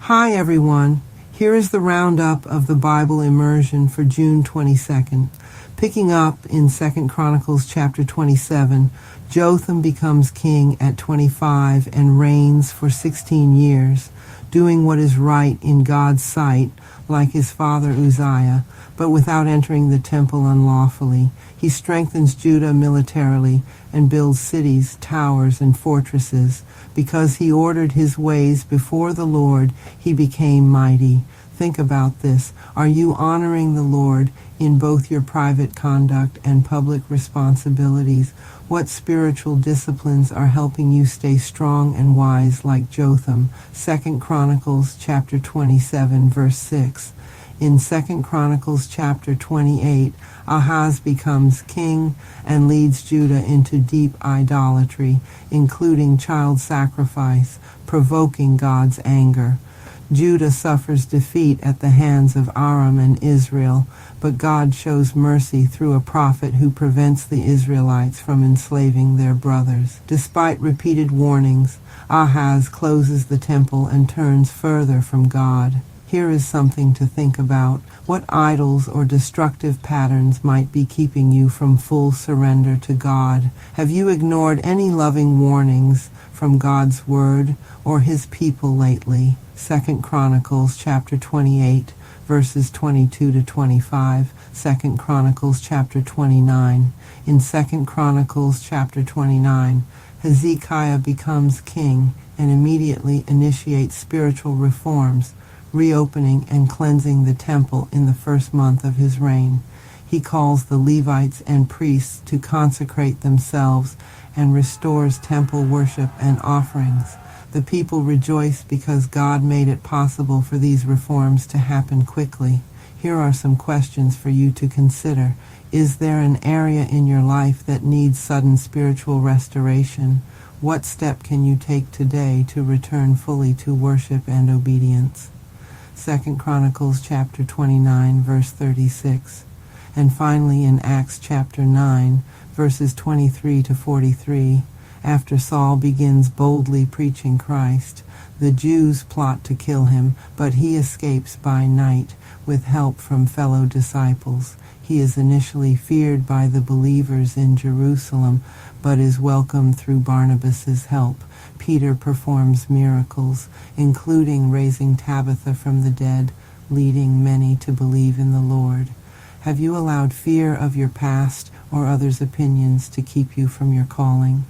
Hi everyone. Here is the roundup of the Bible immersion for June 22nd. Picking up in 2 Chronicles chapter 27, Jotham becomes king at 25 and reigns for 16 years, doing what is right in God's sight, like his father Uzziah, but without entering the temple unlawfully. He strengthens Judah militarily and builds cities, towers, and fortresses. Because he ordered his ways before the Lord, he became mighty. Think about this. Are you honoring the Lord in both your private conduct and public responsibilities? What spiritual disciplines are helping you stay strong and wise like Jotham? 2 Chronicles chapter 27, verse 6. In 2 Chronicles chapter 28, Ahaz becomes king and leads Judah into deep idolatry, including child sacrifice, provoking God's anger. Judah suffers defeat at the hands of Aram and Israel, but God shows mercy through a prophet who prevents the Israelites from enslaving their brothers. Despite repeated warnings, Ahaz closes the temple and turns further from God. Here is something to think about. What idols or destructive patterns might be keeping you from full surrender to God? Have you ignored any loving warnings from God's word or his people lately? 2 Chronicles chapter 28, verses 22 to 25. 2 Chronicles chapter 29. In 2 Chronicles chapter 29, Hezekiah becomes king and immediately initiates spiritual reforms, reopening and cleansing the temple in the first month of his reign. He calls the Levites and priests to consecrate themselves and restores temple worship and offerings. The people rejoice because God made it possible for these reforms to happen quickly. Here are some questions for you to consider. Is there an area in your life that needs sudden spiritual restoration? What step can you take today to return fully to worship and obedience? 2 Chronicles chapter 29, verse 36. And finally in Acts chapter 9, verses 23 to 43, after Saul begins boldly preaching Christ, the Jews plot to kill him, but he escapes by night with help from fellow disciples. He is initially feared by the believers in Jerusalem, but is welcomed through Barnabas's help. Peter performs miracles, including raising Tabitha from the dead, leading many to believe in the Lord. Have you allowed fear of your past or others' opinions to keep you from your calling?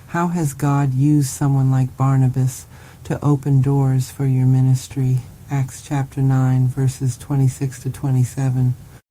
How has God used someone like Barnabas to open doors for your ministry? Acts chapter 9, verses 26 to 27.